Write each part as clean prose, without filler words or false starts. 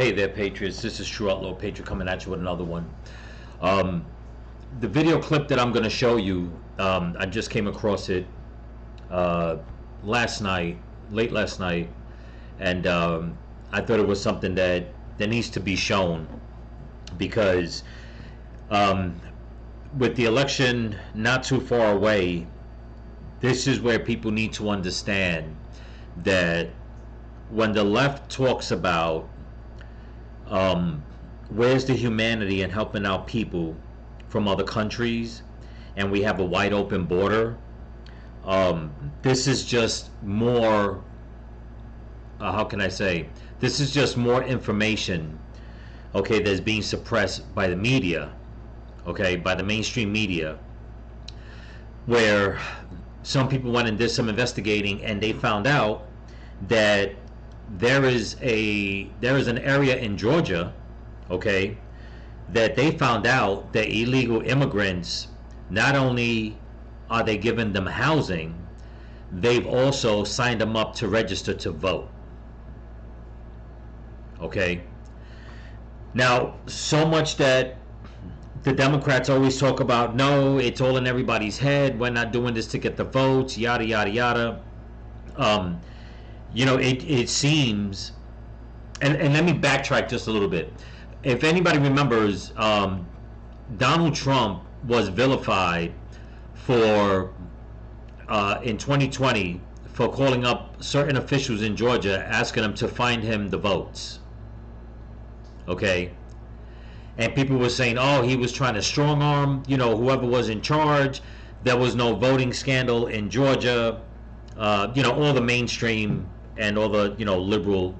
Hey there, Patriots. This is True Outlaw Patriot coming at you with another one. Um, the video clip that I'm going to show you, I just came across it last night, late last night, and I thought it was something that needs to be shown because with the election not too far away, this is where people need to understand that when the left talks about where's the humanity in helping out people from other countries, and we have a wide open border, this is just more, how can I say, this is just more information, okay, that's being suppressed by the media, okay, by the mainstream media, where some people went and did some investigating and they found out that there is an area in Georgia, okay, that they found out that illegal immigrants, not only are they giving them housing, they've also signed them up to register to vote. Okay. Now, so much that the Democrats always talk about, no, it's all in everybody's head, we're not doing this to get the votes, yada yada yada. You know, it seems, and let me backtrack just a little bit. If anybody remembers, Donald Trump was vilified for in 2020 for calling up certain officials in Georgia, asking them to find him the votes. Okay, and people were saying, oh, he was trying to strong arm, you know, whoever was in charge. There was no voting scandal in Georgia. You know, all the mainstream and all the, you know, liberal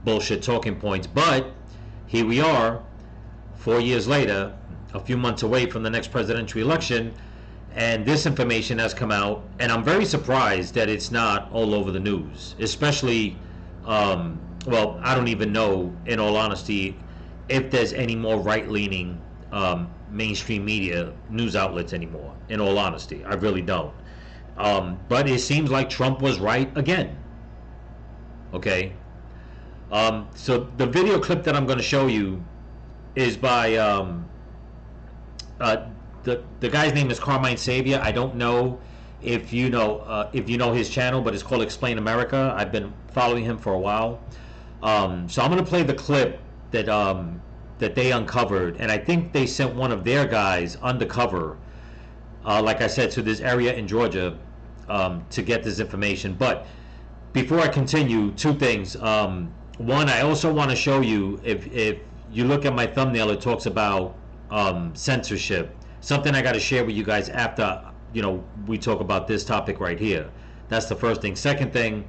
bullshit talking points. But here we are, 4 years later, a few months away from the next presidential election, and this information has come out, and I'm very surprised that it's not all over the news, especially, well, I don't even know, in all honesty, if there's any more right-leaning mainstream media news outlets anymore, in all honesty. I really don't. But it seems like Trump was right again. Okay. So the video clip that I'm going to show you is by the guy's name is Carmine Savior. I don't know if you know his channel, but it's called Explain America. I've been following him for a while. So I'm going to play the clip that that they uncovered, and I think they sent one of their guys undercover, like I said, to this area in Georgia to get this information. But before I continue, two things. One, I also want to show you, if you look at my thumbnail, it talks about censorship. Something I got to share with you guys after, you know, we talk about this topic right here. That's the first thing. Second thing,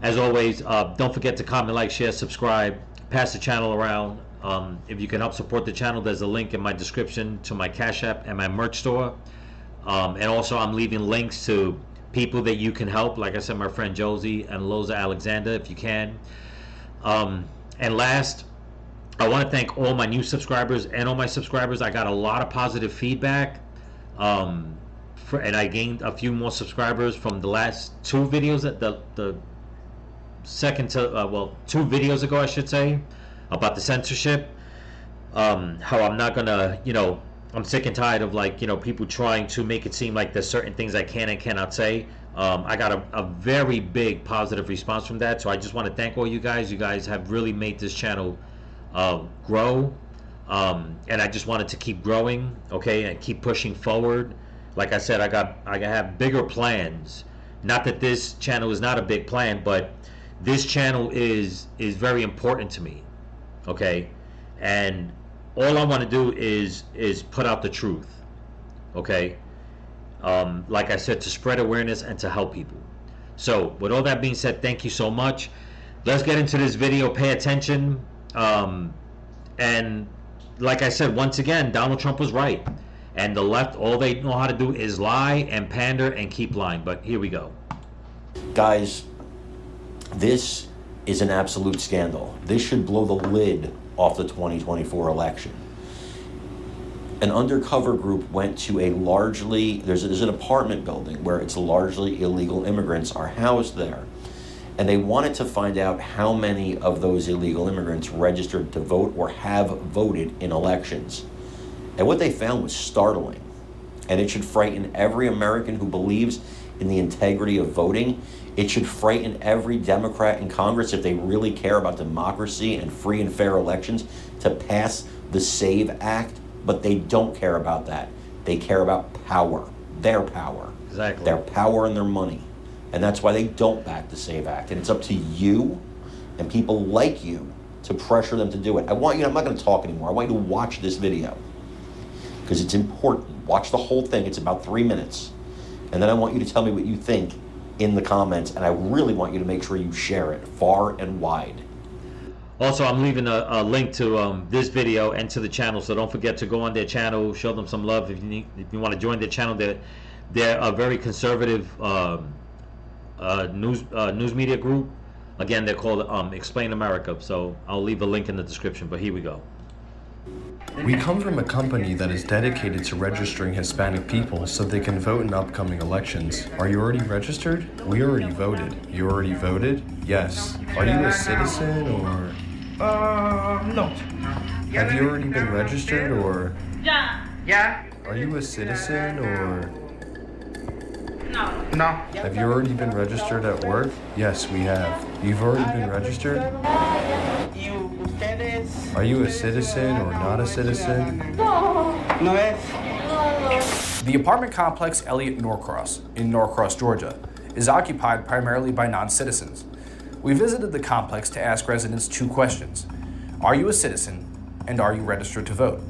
as always, don't forget to comment, like, share, subscribe, pass the channel around. If you can help support the channel, there's a link in my description to my Cash App and my merch store. And also, I'm leaving links to people that you can help, like I said, my friend Josie and Loza Alexander, if you can. And last, I want to thank all my new subscribers and all my subscribers. I got a lot of positive feedback, and I gained a few more subscribers from the last two videos, the second to well, 2 videos ago, I should say, about the censorship. How I'm not gonna, you know, I'm sick and tired of, like, you know, people trying to make it seem like there's certain things I can and cannot say. I got a very big positive response from that, so I just want to thank all you guys. You guys have really made this channel grow, and I just wanted to keep growing, okay, and keep pushing forward. Like I said, I have bigger plans. Not that this channel is not a big plan, but this channel is very important to me, okay, and all I want to do is put out the truth, okay, like I said, to spread awareness and to help people. So with all that being said, thank you so much. Let's get into this video. Pay attention. And like I said, once again, Donald Trump was right, and the left, all they know how to do is lie and pander and keep lying. But here we go. Guys, this is an absolute scandal. This should blow the lid off the 2024 election. An undercover group went to a largely, there's an apartment building where it's largely illegal immigrants are housed there. And they wanted to find out how many of those illegal immigrants registered to vote or have voted in elections. And what they found was startling. And it should frighten every American who believes in the integrity of voting. It should frighten every Democrat in Congress, if they really care about democracy and free and fair elections, to pass the SAVE Act. But they don't care about that. They care about power, their power. Exactly. Their power and their money. And that's why they don't back the SAVE Act. And it's up to you and people like you to pressure them to do it. I'm not going to talk anymore. I want you to watch this video because it's important. Watch the whole thing. It's about 3 minutes. And then I want you to tell me what you think in the comments. And I really want you to make sure you share it far and wide. Also, I'm leaving a link to this video and to the channel, so don't forget to go on their channel, show them some love. If you want to join their channel, they're a very conservative news media group. Again, they're called Explain America. So I'll leave a link in the description. But here we go. We come from a company that is dedicated to registering Hispanic people so they can vote in upcoming elections. Are you already registered? We already voted. You already voted? Yes. Are you a citizen or? No. Have you already been registered or? Yeah. Are you a citizen or? No. Have you already been registered at work? Yes, we have. You've already been registered? Are you a citizen or not a citizen? No es. The apartment complex Elliott Norcross in Norcross, Georgia, is occupied primarily by non-citizens. We visited the complex to ask residents 2 questions. Are you a citizen, and are you registered to vote?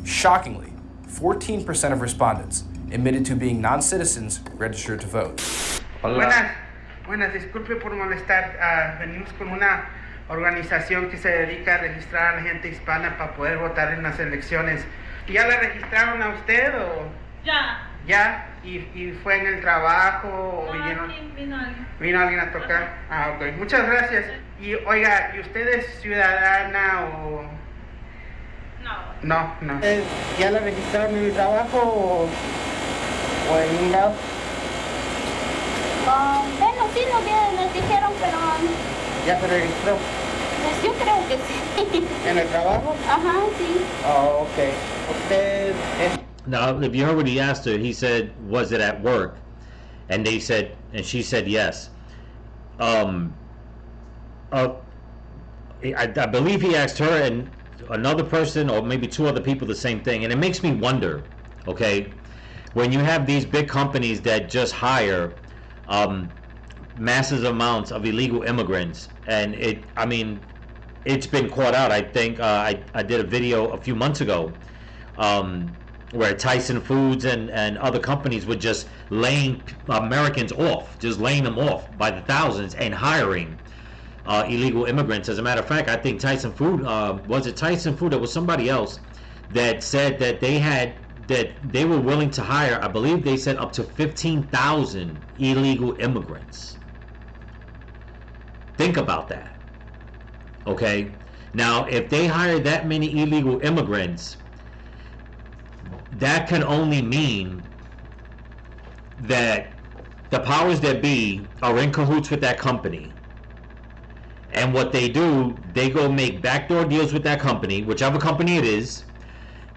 Shockingly, 14% of respondents admitted to being non-citizens registered to vote. Buenas, disculpe por molestar. Venimos con una organización que se dedica a registrar a la gente hispana para poder votar en las elecciones. ¿Ya la registraron a usted o? Ya. ¿Y fue en el trabajo o vinieron? Vino alguien a tocar. Ok. Muchas gracias. Y oiga, ¿y usted es ciudadana o? No. ¿Ya la registraron en el trabajo o en un lado? Bueno, sí, nos dijeron, pero ¿Ya se registró? pues yo creo que sí. ¿En el trabajo? Ajá, sí. Oh, okay. Usted es... Now, if you heard what he asked her, he said, "Was it at work?" And she said yes. I believe he asked her and another person, or maybe 2 other people, the same thing. And it makes me wonder, okay, when you have these big companies that just hire massive amounts of illegal immigrants, and it's been caught out. I think I did a video a few months ago where Tyson Foods and other companies were just laying Americans off, just laying them off by the thousands and hiring illegal immigrants. As a matter of fact, I think Tyson Food, was it Tyson Food? It was somebody else that said that they were willing to hire, I believe they said, up to 15,000 illegal immigrants. Think about that. Okay? Now, if they hire that many illegal immigrants, that can only mean that the powers that be are in cahoots with that company. And what they do, they go make backdoor deals with that company, whichever company it is.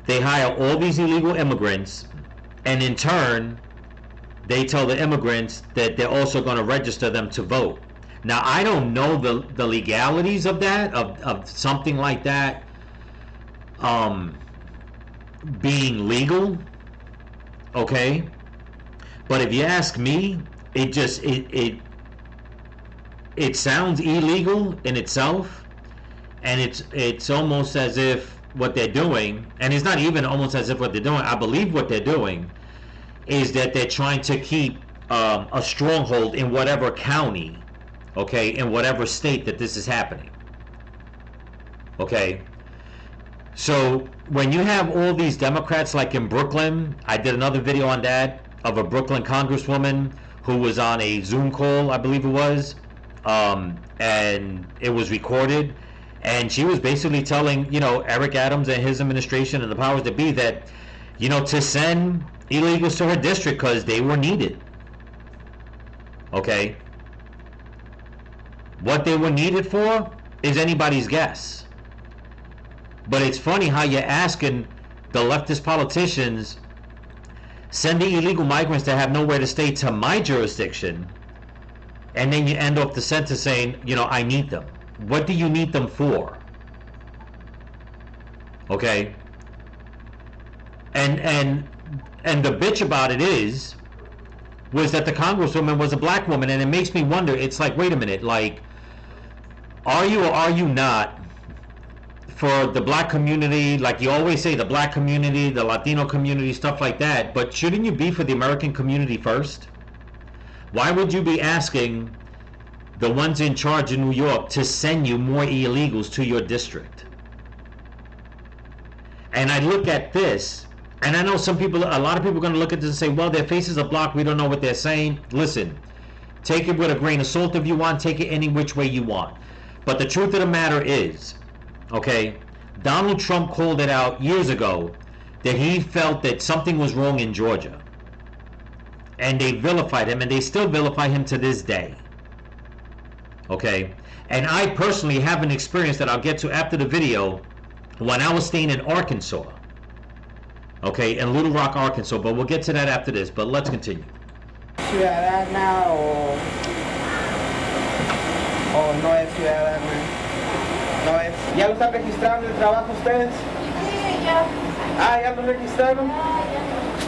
They hire all these illegal immigrants, and in turn, they tell the immigrants that they're also going to register them to vote. Now, I don't know the legalities of that, of something like that being legal, okay? But if you ask me, it sounds illegal in itself, and it's almost as if what they're doing, and it's not even almost as if what they're doing, I believe what they're doing is that they're trying to keep a stronghold in whatever county, okay, in whatever state that this is happening, okay? So when you have all these Democrats, like in Brooklyn, I did another video on that, of a Brooklyn congresswoman who was on a Zoom call, I believe it was, and it was recorded, and she was basically telling, Eric Adams and his administration and the powers that be that, to send illegals to her district because they were needed. Okay? What they were needed for is anybody's guess. But it's funny how you're asking the leftist politicians sending illegal migrants that have nowhere to stay to my jurisdiction, and then you end off the sentence saying, I need them. What do you need them for? Okay? And the bitch about it was that the congresswoman was a black woman, and it makes me wonder, it's like, wait a minute, like, are you or are you not for the black community? Like you always say, the black community, the Latino community, stuff like that, but shouldn't you be for the American community first? Why would you be asking the ones in charge in New York to send you more illegals to your district? And I look at this, and I know a lot of people are going to look at this and say, well, their faces are blocked, we don't know what they're saying. Listen, take it with a grain of salt if you want, take it any which way you want. But the truth of the matter is, okay, Donald Trump called it out years ago that he felt that something was wrong in Georgia. And they vilified him, and they still vilify him to this day. Okay? And I personally have an experience that I'll get to after the video when I was staying in Arkansas. Okay, in Little Rock, Arkansas. But we'll get to that after this, but let's continue. Ciudadana o no es ciudadana. No es. ¿Ya lo están registrando en el trabajo ustedes? Sí, ya. Ah, ¿ya lo registraron?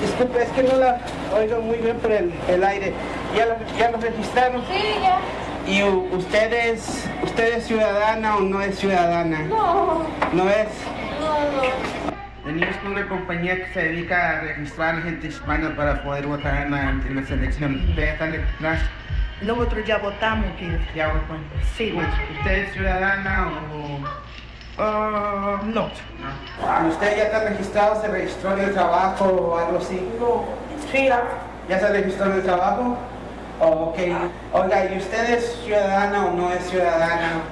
Disculpe, es que no la oigo muy bien por el aire. ¿Ya lo registraron? Sí, ya. ¿Y usted es ciudadana o no es ciudadana? No. ¿No es? No. Venimos con una compañía que se dedica a registrar gente hispana para poder votar en las elecciones. ¿Ustedes están registrados? Nosotros ya votamos, que ¿Ya votan? sí, ¿Usted es ciudadana o...? no. ¿Usted ya está registrado? ¿Se registró en el trabajo o algo así? No. Sí, ¿Ya se registró en el trabajo? Oh, ok. Oiga, ¿y usted es ciudadana o no es ciudadana?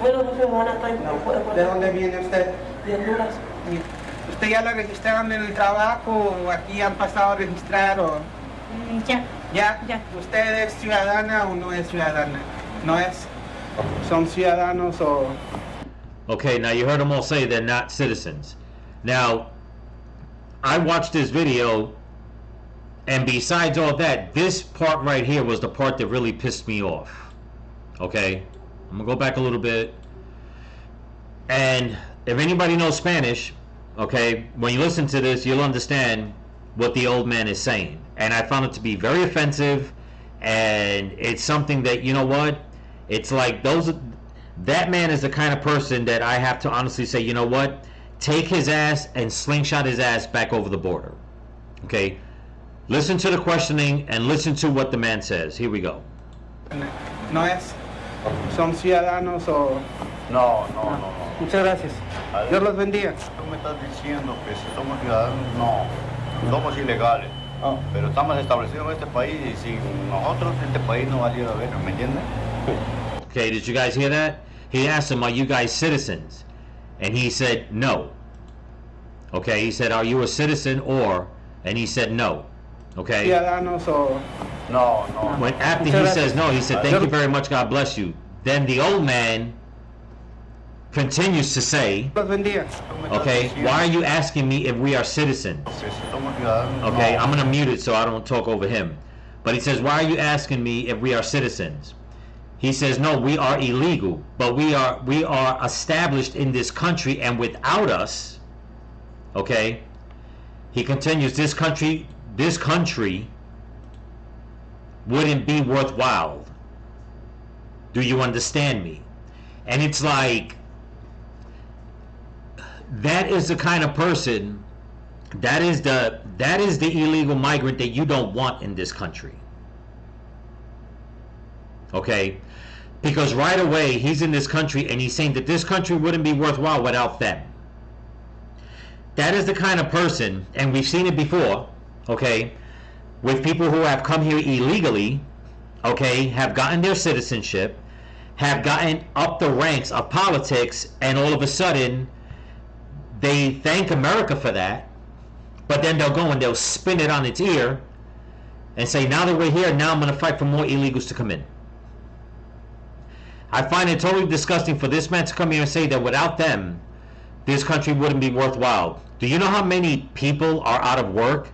bueno, no ciudadana, estoy No. fuera, ¿De dónde viene usted? de Honduras. ¿Usted ya la registraron en el trabajo o aquí han pasado a registrar o...? Ya. ¿Ya? Ya. ¿Usted es ciudadana o no es ciudadana? ¿No es? ¿Son ciudadanos o...? Okay, now you heard them all say they're not citizens. Now, I watched this video, and besides all that, this part right here was the part that really pissed me off. Okay? I'm gonna go back a little bit. And if anybody knows Spanish, okay, when you listen to this, you'll understand what the old man is saying. And I found it to be very offensive, and it's something that, you know what, it's like that man is the kind of person that I have to honestly say, you know what, take his ass and slingshot his ass back over the border. Okay, listen to the questioning and listen to what the man says. Here we go. ¿No es? ¿Son ciudadanos o...? No. Muchas gracias. Dios los bendiga. Tú me estás diciendo que si somos ciudadanos, no. Somos ilegales. Oh. Pero estamos establecidos en este país y sin nosotros este país no valiera ver, ¿me entiendes? Okay, did you guys hear that? He asked him, are you guys citizens? And he said, no. Okay, he said, are you a citizen or? And he said, no. Okay? ¿Ciudadanos o...? No. When after he says no, he said, thank you very much, God bless you. Then the old man continues to say, Los bendiga. Tú me estás okay, diciendo why are you asking me if we are citizens? que si somos ciudadanos, Okay, no. I'm gonna mute it so I don't talk over him. But he says, why are you asking me if we are citizens? He says, no, we are illegal, but we are established in this country, and without us, okay, he continues, this country wouldn't be worthwhile. Do you understand me? And it's like, that is the kind of person, that is the illegal migrant that you don't want in this country. Okay? Because right away he's in this country and he's saying that this country wouldn't be worthwhile without them. That is the kind of person, and we've seen it before, okay, with people who have come here illegally, okay, have gotten their citizenship, have gotten up the ranks of politics, and all of a sudden they thank America for that, but then they'll go and they'll spin it on its ear and say, now that we're here, now I'm going to fight for more illegals to come in. I find it totally disgusting for this man to come here and say that without them, this country wouldn't be worthwhile. Do you know how many people are out of work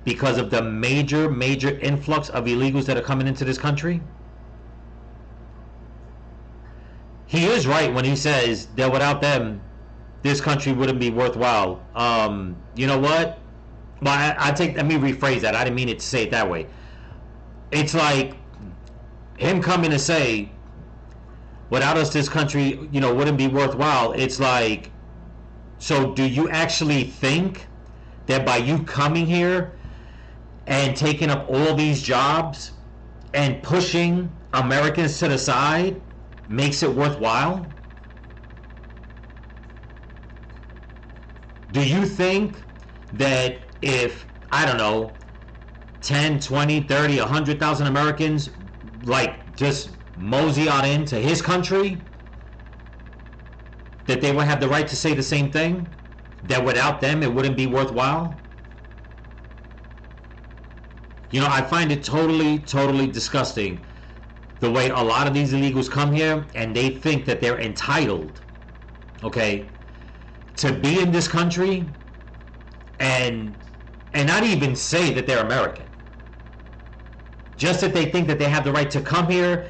because of the major influx of illegals that are coming into this country? He is right when he says that without them, this country wouldn't be worthwhile. You know what? Well, let me rephrase that. I didn't mean it to say it that way. It's like him coming to say, without us, this country, wouldn't be worthwhile. It's like, so do you actually think that by you coming here and taking up all these jobs and pushing Americans to the side makes it worthwhile? Do you think that if, I don't know, 10, 20, 30, 100,000 Americans just mosey on into his country, that they would have the right to say the same thing? That without them it wouldn't be worthwhile? I find it totally disgusting the way a lot of these illegals come here and they think that they're entitled, okay, to be in this country and not even say that they're American. Just that they think that they have the right to come here,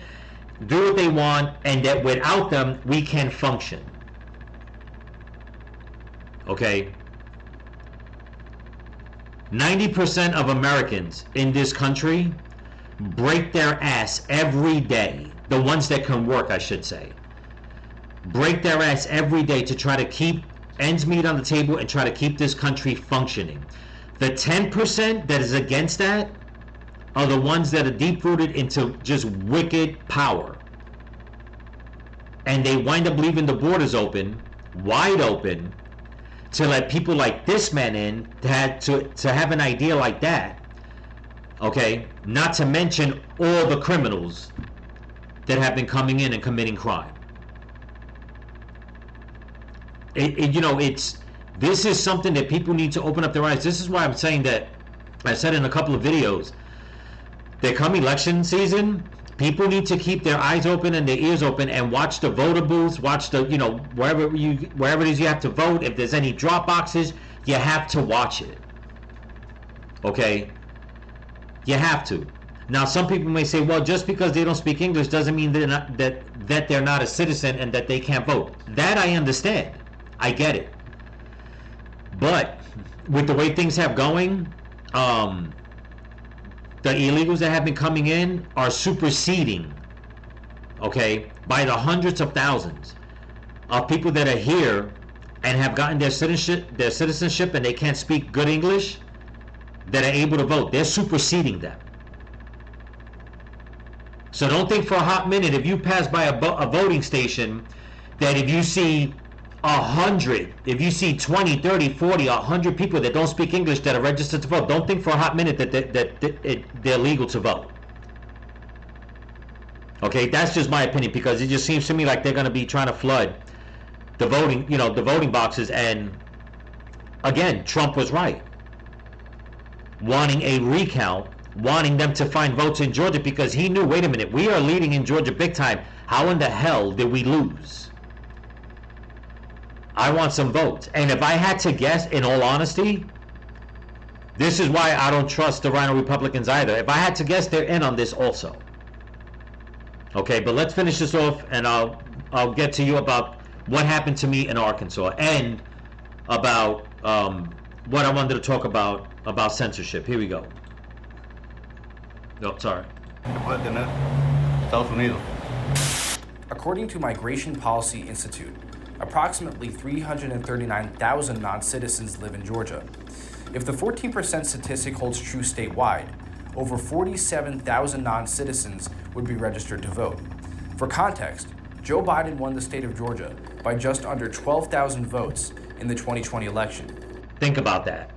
do what they want, and that without them we can function. Okay? 90% of Americans in this country break their ass every day. The ones that can work, I should say. Break their ass every day to try to keep ends meet on the table and try to keep this country functioning. The 10% that is against that are the ones that are deep-rooted into just wicked power. And they wind up leaving the borders open, wide open, to let people like this man in to have an idea like that. Okay? Not to mention all the criminals that have been coming in and committing crime. This is something that people need to open up their eyes. This is why I'm saying that, I said in a couple of videos, that come election season, people need to keep their eyes open and their ears open and watch the voter booths, watch the, wherever it is you have to vote. If there's any drop boxes, you have to watch it. Okay? You have to. Now, some people may say, well, just because they don't speak English doesn't mean that they're not a citizen and that they can't vote. That I understand. I get it. But with the way things have going, the illegals that have been coming in are superseding, okay, by the hundreds of thousands of people that are here and have gotten their citizenship and they can't speak good English, that are able to vote. They're superseding them. So don't think for a hot minute, if you pass by a voting station, that if you see 100, if you see 20, 30, 40, 100 people that don't speak English that are registered to vote, don't think for a hot minute that they're legal to vote. Okay, that's just my opinion, because it just seems to me like they're going to be trying to flood the voting boxes. And again, Trump was right, wanting a recount, wanting them to find votes in Georgia, because he knew, wait a minute, we are leading in Georgia big time. How in the hell did we lose? I want some votes. And if I had to guess, in all honesty, this is why I don't trust the Rhino Republicans either. If I had to guess, they're in on this also. Okay, but let's finish this off, and I'll get to you about what happened to me in Arkansas, and about what I wanted to talk about censorship. Here we go. No, sorry. Puede tener Estados Unidos. According to Migration Policy Institute, approximately 339,000 non-citizens live in Georgia. If the 14% statistic holds true statewide, over 47,000 non-citizens would be registered to vote. For context, Joe Biden won the state of Georgia by just under 12,000 votes in the 2020 election. Think about that.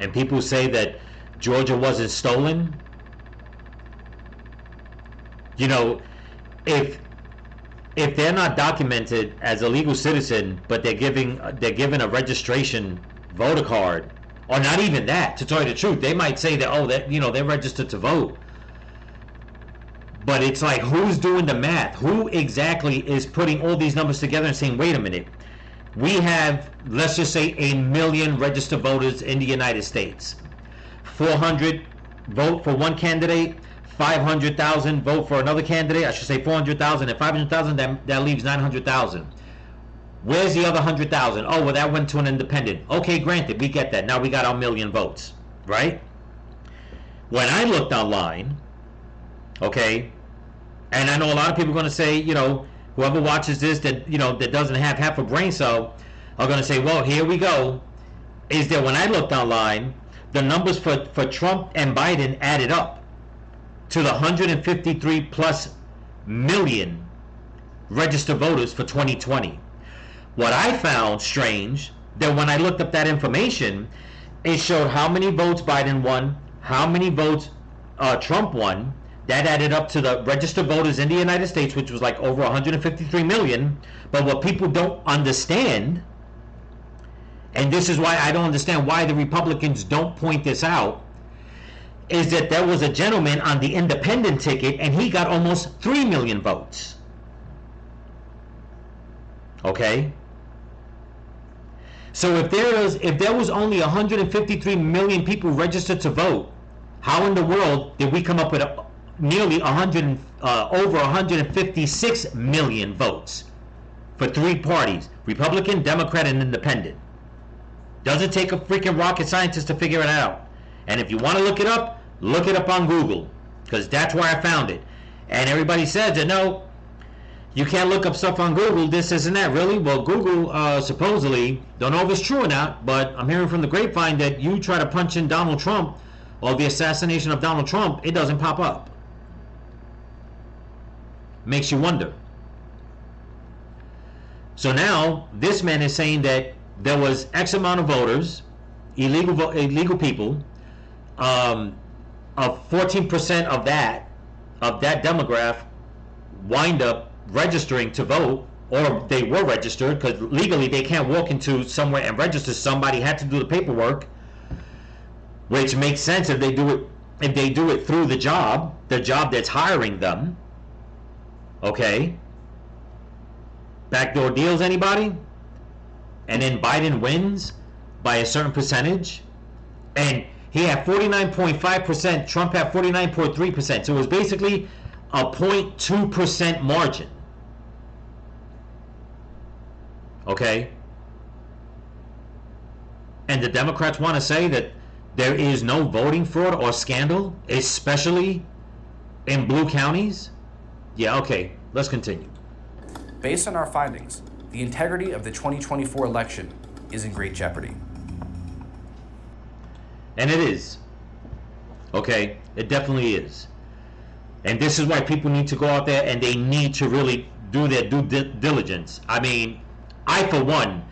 And people say that Georgia wasn't stolen. If they're not documented as a legal citizen, but they're given a registration voter card, or not even that, to tell you the truth, they might say that, they're registered to vote. But it's like, who's doing the math? Who exactly is putting all these numbers together and saying, wait a minute, we have, let's just say, 1 million registered voters in the United States. 400 vote for one candidate, 500,000 vote for another candidate. I should say 400,000 and 500,000, that leaves 900,000. Where's the other 100,000? Oh, well, that went to an independent. Okay, granted, we get that. Now we got our 1 million votes, right? When I looked online, okay, and I know a lot of people are going to say, you know, whoever watches this that, you know, that doesn't have half a brain cell are going to say, well, here we go. Is that when I looked online, the numbers for Trump and Biden added up to the 153 plus million registered voters for 2020. What I found strange, that when I looked up that information, it showed how many votes Biden won, how many votes Trump won. That added up to the registered voters in the United States, which was like over 153 million. But what people don't understand, and this is why I don't understand why the Republicans don't point this out, is that there was a gentleman on the independent ticket and he got almost 3 million votes. Okay? So if there was only 153 million people registered to vote, how in the world did we come up with nearly over 156 million votes for three parties, Republican, Democrat, and Independent? Doesn't take a freaking rocket scientist to figure it out. And if you want to look it up on Google, because that's where I found it. And everybody says that no, you can't look up stuff on Google, this, and that. Really? Well, Google supposedly, don't know if it's true or not, but I'm hearing from the grapevine that you try to punch in Donald Trump or the assassination of Donald Trump, it doesn't pop up. Makes you wonder. So now this man is saying that there was X amount of voters, illegal people, of 14% of that demographic wind up registering to vote, or they were registered, because legally they can't walk into somewhere and register. Somebody had to do the paperwork, which makes sense if they do it through the job that's hiring them. Okay, backdoor deals, anybody? And then Biden wins by a certain percentage, and he had 49.5%, Trump had 49.3%, so it was basically a 0.2% margin. Okay? And the Democrats want to say that there is no voting fraud or scandal, especially in blue counties? Yeah, okay, let's continue. Based on our findings, the integrity of the 2024 election is in great jeopardy. And it is. Okay, it definitely is. And this is why people need to go out there and they need to really do their due diligence. I mean, I, for one,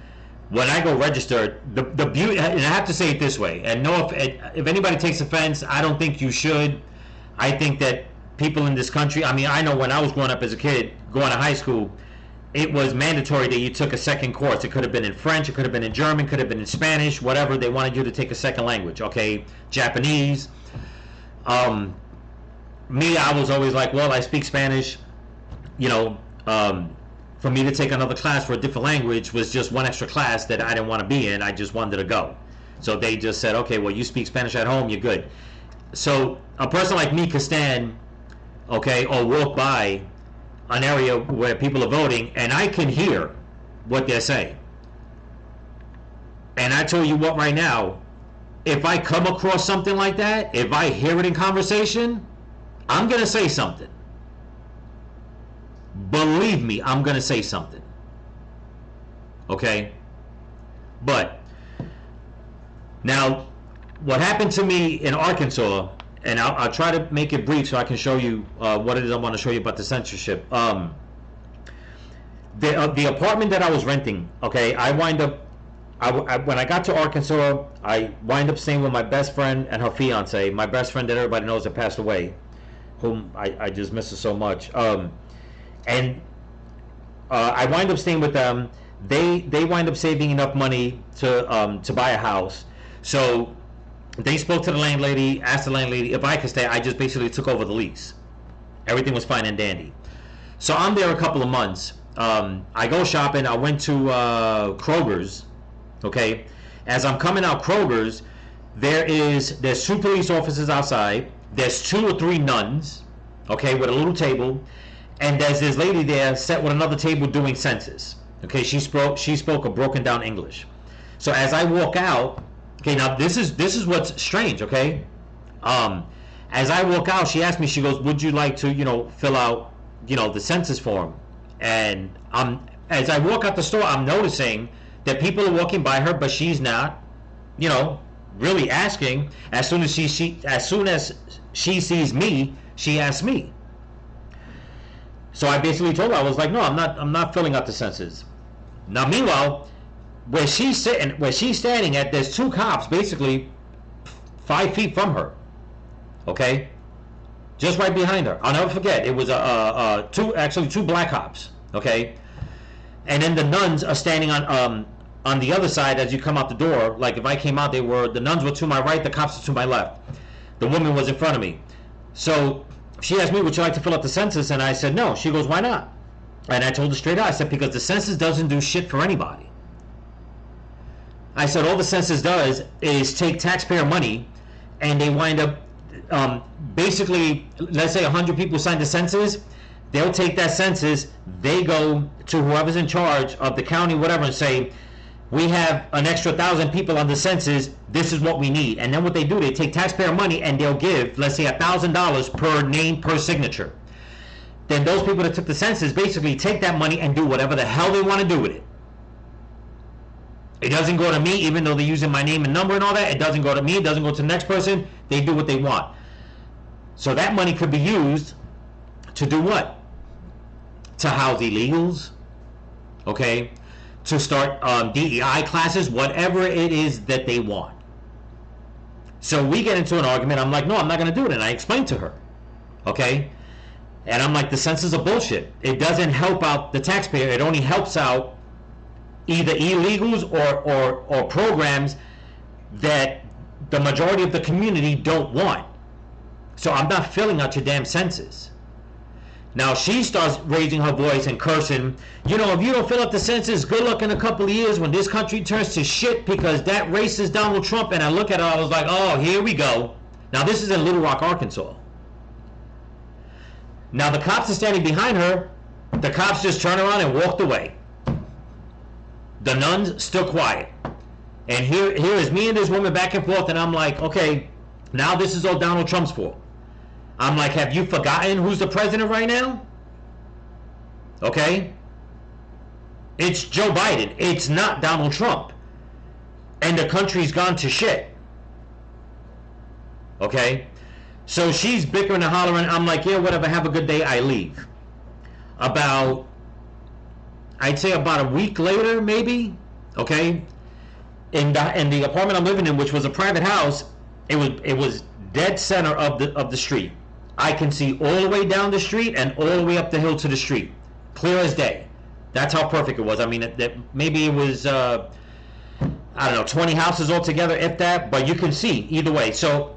when I go register, the beauty, and I have to say it this way, and no, if anybody takes offense, I don't think you should. I think that people in this country, I mean, I know when I was growing up as a kid, going to high school, it was mandatory that you took a second course. It could have been in French, it could have been in German, could have been in Spanish, whatever. They wanted you to take a second language, okay? Japanese. Me, I was always like, well, I speak Spanish. You know, for me to take another class for a different language was just one extra class that I didn't want to be in. I just wanted to go. So they just said, okay, well, you speak Spanish at home, you're good. So a person like me could stand, okay, or walk by an area where people are voting, and I can hear what they're saying. And I tell you what, right now, if I come across something like that, if I hear it in conversation, I'm going to say something. Believe me, I'm going to say something. Okay? But now, what happened to me in Arkansas, and I'll try to make it brief so I can show you what it is I want to show you about the censorship. The apartment that I was renting, okay, I wind up, when I got to Arkansas, I wind up staying with my best friend and her fiance, my best friend that everybody knows that passed away, whom I just miss her so much. And I wind up staying with them. They wind up saving enough money to buy a house. So they spoke to the landlady, asked the landlady if I could stay. I just basically took over the lease. Everything was fine and dandy. So I'm there a couple of months. I go shopping. I went to Kroger's. Okay, as I'm coming out Kroger's, there's 2 police officers outside. There's 2 or 3 nuns, okay, with a little table, and there's this lady there set with another table doing census. Okay, she spoke a broken down English. So as I walk out, okay, now this is what's strange, okay? As I walk out, she asked me, she goes, "Would you like to, fill out, the census form?" And as I walk out the store, I'm noticing that people are walking by her, but she's not, really asking. As soon as she sees me, she asks me. So I basically told her, I was like, "No, I'm not filling out the census." Now, meanwhile, where she's standing at, there's 2 cops basically 5 feet from her. Okay, just right behind her. I'll never forget. It was two black cops. Okay, and then the nuns are standing on the other side as you come out the door. Like if I came out, the nuns were to my right, the cops were to my left. The woman was in front of me. So she asked me, "Would you like to fill out the census?" And I said, "No." She goes, "Why not?" And I told her straight out. I said, "Because the census doesn't do shit for anybody." I said, "All the census does is take taxpayer money, and they wind up basically, let's say 100 people signed the census. They'll take that census, they go to whoever's in charge of the county, whatever, and say, we have an extra 1,000 people on the census, this is what we need." And then what they do, they take taxpayer money and they'll give, let's say, $1,000 per name, per signature. Then those people that took the census basically take that money and do whatever the hell they want to do with it. It doesn't go to me, even though they're using my name and number and all that. It doesn't go to me, it doesn't go to the next person. They do what they want. So that money could be used to do what? To house illegals, okay? To start DEI classes, whatever it is that they want. So we get into an argument. I'm like, "No, I'm not going to do it." And I explained to her, okay? And I'm like, the census is bullshit. It doesn't help out the taxpayer. It only helps out either illegals or programs that the majority of the community don't want. So I'm not filling out your damn census. Now she starts raising her voice and cursing. If you don't fill out the census, good luck in a couple of years when this country turns to shit because that racist Donald Trump. And I look at her, I was like, oh, here we go. Now this is in Little Rock, Arkansas. Now the cops are standing behind her. The cops just turned around and walked away. The nuns still quiet. And here is me and this woman back and forth, and I'm like, okay, now this is all Donald Trump's fault. I'm like, have you forgotten who's the president right now? Okay? It's Joe Biden. It's not Donald Trump. And the country's gone to shit. Okay? So she's bickering and hollering. I'm like, yeah, whatever, have a good day, I leave. I'd say about a week later, maybe, okay? In the apartment I'm living in, which was a private house, it was dead center of the street. I can see all the way down the street and all the way up the hill to the street, clear as day. That's how perfect it was. I mean, maybe it was 20 houses altogether, if that. But you can see either way. So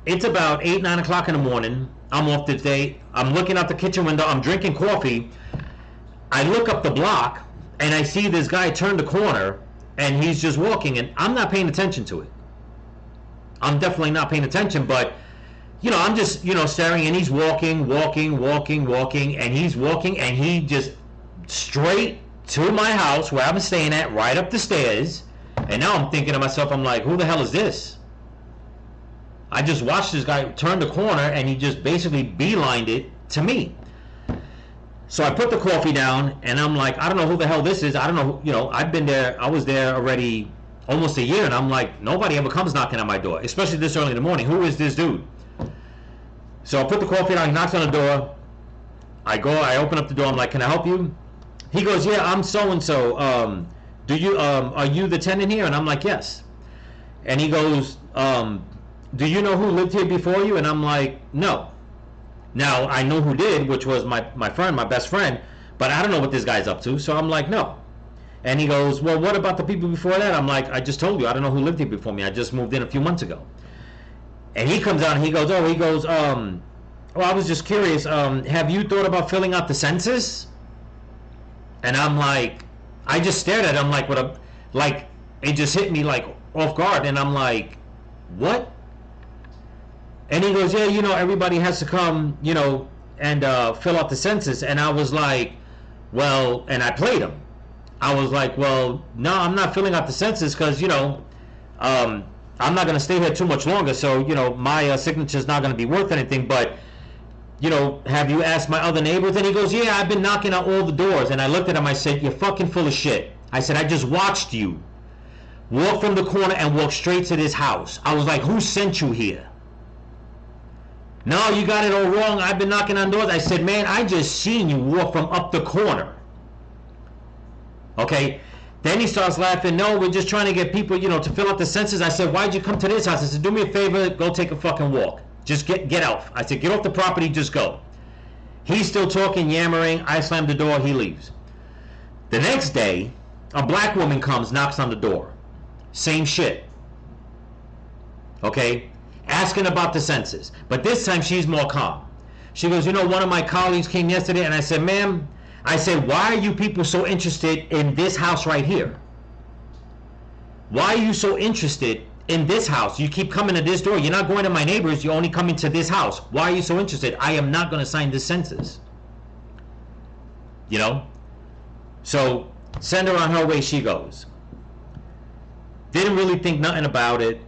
it's about 8, 9 o'clock in the morning. I'm off the day. I'm looking out the kitchen window. I'm drinking coffee. I look up the block and I see this guy turn the corner and he's just walking, and I'm not paying attention to it. I'm definitely not paying attention, but I'm just, staring, and he's walking, and he's walking, and he just straight to my house where I'm staying at, right up the stairs. And now I'm thinking to myself, I'm like, who the hell is this? I just watched this guy turn the corner, and he just basically beelined it to me. So I put the coffee down, and I'm like, I don't know who the hell this is. I don't know, I've been there, I was there already almost a year, and I'm like, nobody ever comes knocking on my door, especially this early in the morning. Who is this dude? So I put the coffee down, he knocks on the door. I open up the door, I'm like, can I help you? He goes, yeah, I'm so-and-so. Are you the tenant here? And I'm like, yes. And he goes, do you know who lived here before you? And I'm like, no. Now, I know who did, which was my friend, my best friend, but I don't know what this guy's up to, so I'm like, no. And he goes, well, what about the people before that? I'm like, I just told you, I don't know who lived here before me. I just moved in a few months ago. And he comes out and he goes, Well, I was just curious. Have you thought about filling out the census? And I'm like, I just stared at him like, what a, like, it just hit me like off guard. And I'm like, what? And he goes, yeah, you know, everybody has to come, you know, and fill out the census. And I was like, well, and I played him. I was like, well, no, I'm not filling out the census because, you know, I'm not going to stay here too much longer. So, you know, my signature is not going to be worth anything. But, you know, have you asked my other neighbors? And he goes, yeah, I've been knocking on all the doors. And I looked at him, I said, you're fucking full of shit. I said, I just watched you walk from the corner and walk straight to this house. I was like, who sent you here? No, you got it all wrong. I've been knocking on doors. I said, man, I just seen you walk from up the corner. Okay. Then he starts laughing. No, we're just trying to get people, you know, to fill out the census. I said, why'd you come to this house? I said, do me a favor, go take a fucking walk. Just get out. I said, get off the property, just go. He's still talking, yammering. I slam the door, he leaves. The next day, a black woman comes, knocks on the door. Same shit. Okay? Asking about the census. But this time she's more calm. She goes, you know, one of my colleagues came yesterday, and I said, ma'am, I said, why are you people so interested in this house right here? Why are you so interested in this house? You keep coming to this door. You're not going to my neighbors. You're only coming to this house. Why are you so interested? I am not going to sign this census. You know? So, send her on her way she goes. Didn't really think nothing about it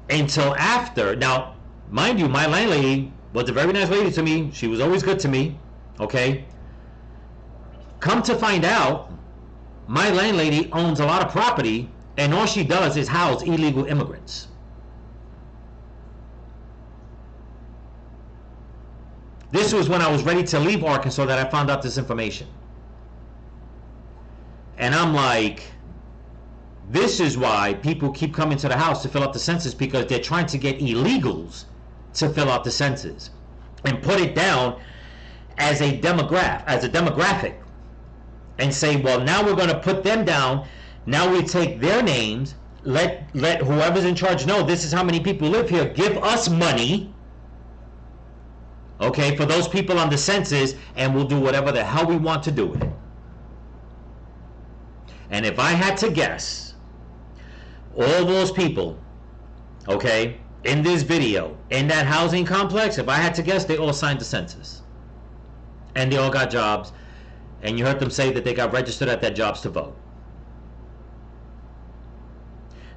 until after. Now, mind you, my landlady was a very nice lady to me. She was always good to me. Okay? Come to find out, my landlady owns a lot of property, and all she does is house illegal immigrants. This was when I was ready to leave Arkansas that I found out this information. And I'm like, this is why people keep coming to the house to fill out the census, because they're trying to get illegals to fill out the census and put it down as a demographic. And say, well, now we're going to put them down. Now we take their names, let whoever's in charge know this is how many people live here. Give us money, okay, for those people on the census, and we'll do whatever the hell we want to do with it. And if I had to guess, all those people, okay, in this video, in that housing complex, if I had to guess, they all signed the census. And they all got jobs. And you heard them say that they got registered at their jobs to vote.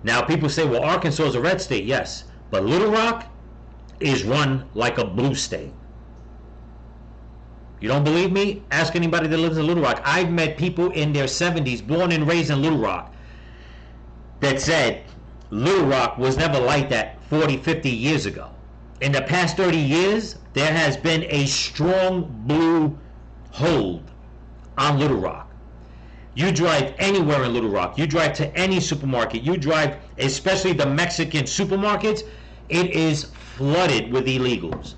Now, people say, well, Arkansas is a red state. Yes. But Little Rock is run like a blue state. You don't believe me? Ask anybody that lives in Little Rock. I've met people in their 70s, born and raised in Little Rock, that said Little Rock was never like that 40, 50 years ago. In the past 30 years, there has been a strong blue hold on Little Rock. You drive anywhere in Little Rock, you drive to any supermarket, you drive, especially the Mexican supermarkets, it is flooded with illegals.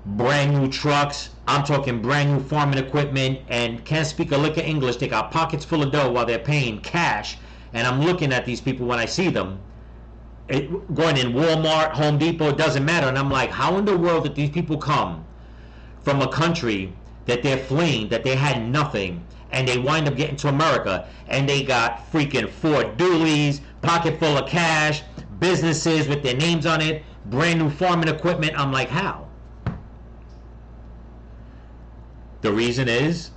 Brand new trucks, I'm talking brand new farming equipment, and can't speak a lick of English. They got pockets full of dough while they're paying cash. And I'm looking at these people when I see them, going in Walmart, Home Depot, it doesn't matter. And I'm like, how in the world did these people come from a country that they're fleeing, that they had nothing, and they wind up getting to America, and they got freaking Ford Dualies, pocket full of cash, businesses with their names on it, brand new farming equipment? I'm like, how? The reason is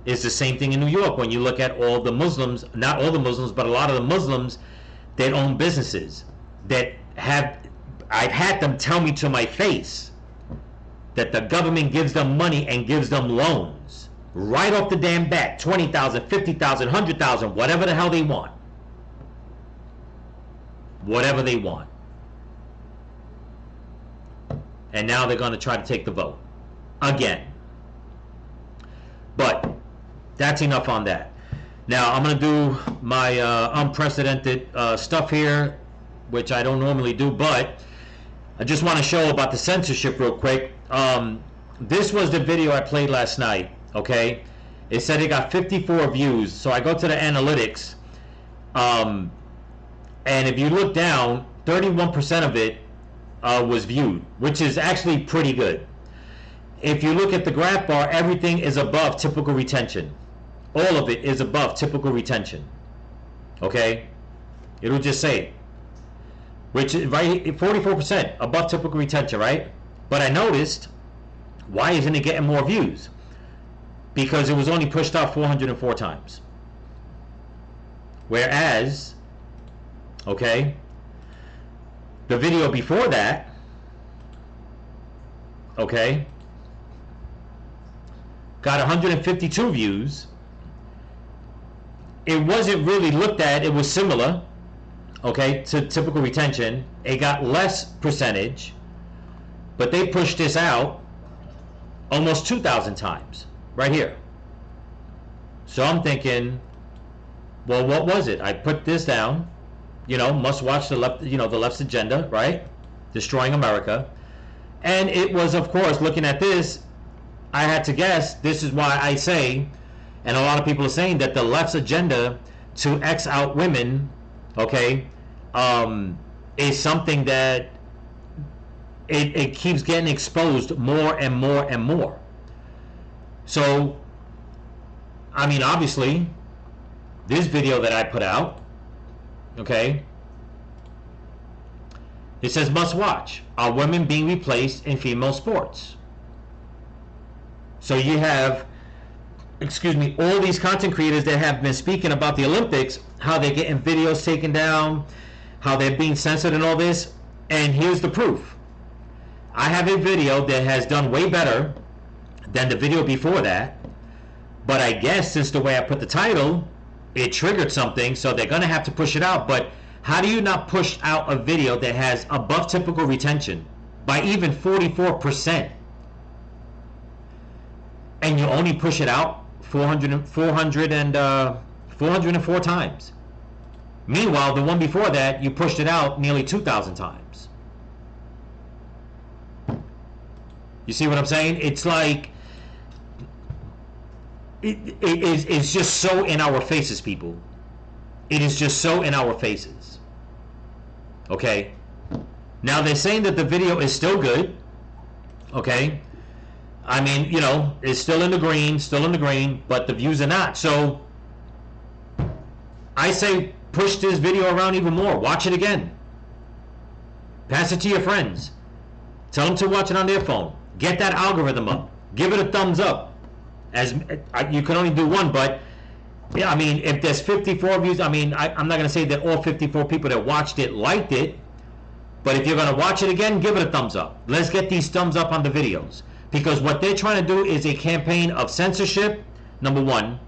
the same thing in New York. When you look at all the Muslims, not all the Muslims, but a lot of the Muslims that own businesses, that have, I've had them tell me to my face that the government gives them money and gives them loans right off the damn bat, 20,000, 50,000, 100,000, whatever the hell they want. Whatever they want. And now they're going to try to take the vote again. But that's enough on that. Now I'm going to do my unprecedented stuff here, which I don't normally do, but I just want to show about the censorship real quick. This was the video I played last night, okay? It said it got 54 views, so I go to the analytics, and if you look down, 31% of it was viewed, which is actually pretty good. if you look at the graph bar, everything is above typical retention. All of it is above typical retention. Okay? It'll just say, which is right, 44% above typical retention, right? But I noticed, why isn't it getting more views? Because it was only pushed out 404 times. Whereas, okay, the video before that, okay, got 152 views. It wasn't really looked at, it was similar, okay, to typical retention. It got less percentage, but they pushed this out almost 2,000 times, right here. So I'm thinking, well, what was it? I put this down, must watch the left, the left's agenda, right? Destroying America. And it was, of course, looking at this, I had to guess, this is why I say, and a lot of people are saying that the left's agenda to X out women, okay, is something that it keeps getting exposed more and more and more. So, I mean, obviously, this video that I put out, okay, it says must watch. Are women being replaced in female sports? So you have, all these content creators that have been speaking about the Olympics, how they're getting videos taken down, how they're being censored and all this. And here's the proof. I have a video that has done way better than the video before that. But I guess since the way I put the title, it triggered something, so they're going to have to push it out. But how do you not push out a video that has above typical retention by even 44%? And you only push it out 404 times. Meanwhile, the one before that, you pushed it out nearly 2,000 times. You see what I'm saying? It's like, it's just so in our faces, people. It is just so in our faces. Okay? Now, they're saying that the video is still good. Okay? I mean, it's still in the green, but the views are not. So, I say push this video around even more. Watch it again. Pass it to your friends. Tell them to watch it on their phone. Get that algorithm up. Give it a thumbs up. As you can only do one, but yeah, I mean, if there's 54 views, I mean, I'm not going to say that all 54 people that watched it liked it, but if you're going to watch it again, give it a thumbs up. Let's get these thumbs up on the videos. Because what they're trying to do is a campaign of censorship, number one,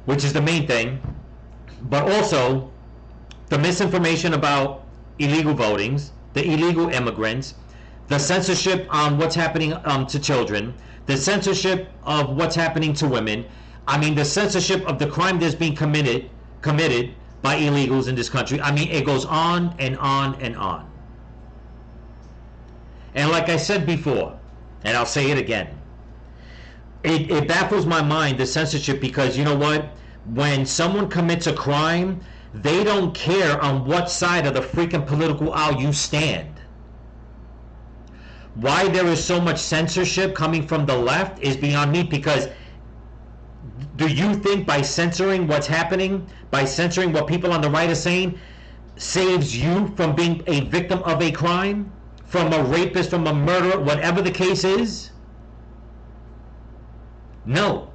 which is the main thing, but also the misinformation about illegal votings, the illegal immigrants, the censorship on what's happening to children, the censorship of what's happening to women. I mean, the censorship of the crime that's being committed by illegals in this country. I mean, it goes on and on and on. And like I said before, and I'll say it again, it baffles my mind, the censorship, because you know what? When someone commits a crime, they don't care on what side of the freaking political aisle you stand. Why there is so much censorship coming from the left is beyond me, because do you think by censoring what's happening, by censoring what people on the right are saying, saves you from being a victim of a crime? From a rapist, from a murderer, whatever the case is? No.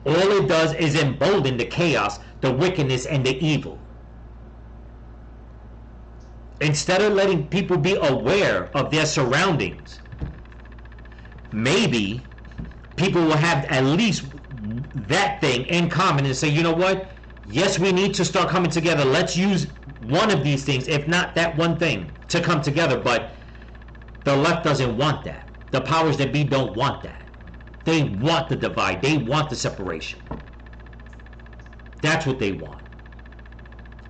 All it does is embolden the chaos, the wickedness, and the evil. Instead of letting people be aware of their surroundings, maybe people will have at least that thing in common and say, you know what? Yes, we need to start coming together. Let's use one of these things, if not that one thing, to come together. But the left doesn't want that. The powers that be don't want that. They want the divide. They want the separation. That's what they want.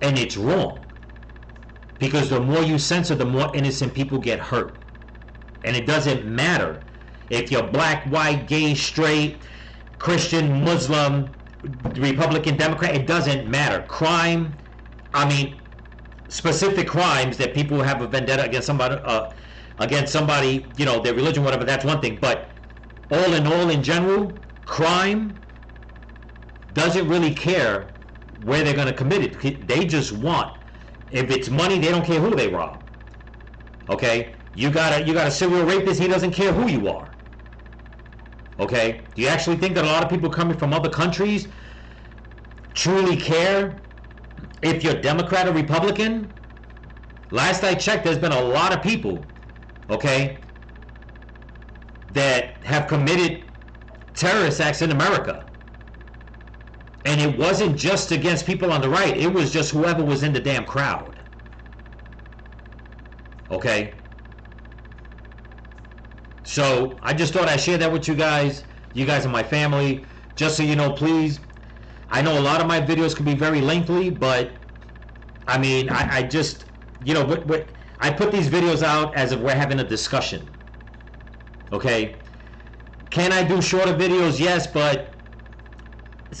And it's wrong. Because the more you censor, the more innocent people get hurt. And it doesn't matter if you're black, white, gay, straight, Christian, Muslim, Republican, Democrat. It doesn't matter. Crime, I mean, specific crimes that people have a vendetta against somebody, against somebody, you know, their religion, whatever, that's one thing. But all in general, crime doesn't really care where they're going to commit it. They just want, if it's money, they don't care who they rob. Okay? You got a serial rapist, he doesn't care who you are. Okay? Do you actually think that a lot of people coming from other countries truly care if you're Democrat or Republican? Last I checked, there's been a lot of people, okay, that have committed terrorist acts in America. And it wasn't just against people on the right, it was just whoever was in the damn crowd. Okay? So I just thought I'd share that with you guys. You guys are my family. Just so you know, please, I know a lot of my videos can be very lengthy, but I mean, I just, you know, I put these videos out as if we're having a discussion. Okay? Can I do shorter videos? Yes, but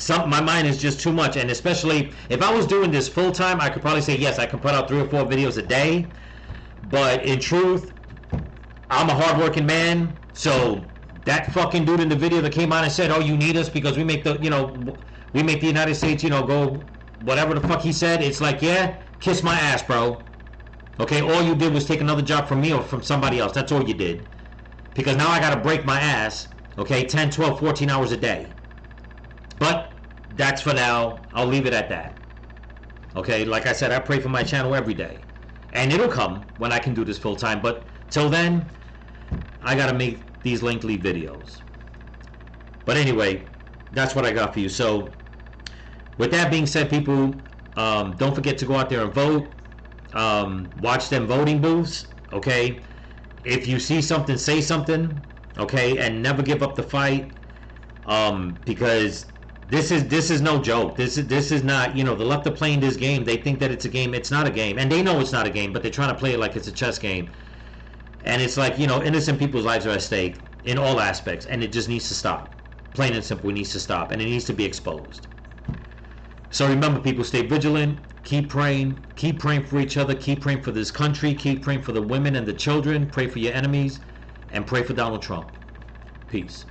my mind is just too much. And especially if I was doing this full time, I could probably say, yes, I can put out 3 or 4 videos a day. But in truth, I'm a hardworking man. So that fucking dude in the video that came on and said, oh, you need us because we make the, you know, we make the United States, you know, go whatever the fuck he said. It's like, yeah, kiss my ass, bro. Okay, all you did was take another job from me or from somebody else. That's all you did. Because now I gotta break my ass, okay, 10, 12, 14 hours a day. But that's for now. I'll leave it at that. Okay, like I said, I pray for my channel every day. And it'll come when I can do this full time. But till then, I gotta make these lengthy videos. But anyway, that's what I got for you. So, with that being said, people, don't forget to go out there and vote. Watch them voting booths, okay? If you see something, say something, okay? And never give up the fight, because this is no joke. This is not, you know, the left are playing this game. They think that it's a game. It's not a game, and they know it's not a game, but they're trying to play it like it's a chess game. And it's like, you know, innocent people's lives are at stake in all aspects, and it just needs to stop. Plain and simple, it needs to stop, and it needs to be exposed. So remember, people, stay vigilant, keep praying for each other, keep praying for this country, keep praying for the women and the children, pray for your enemies, and pray for Donald Trump. Peace.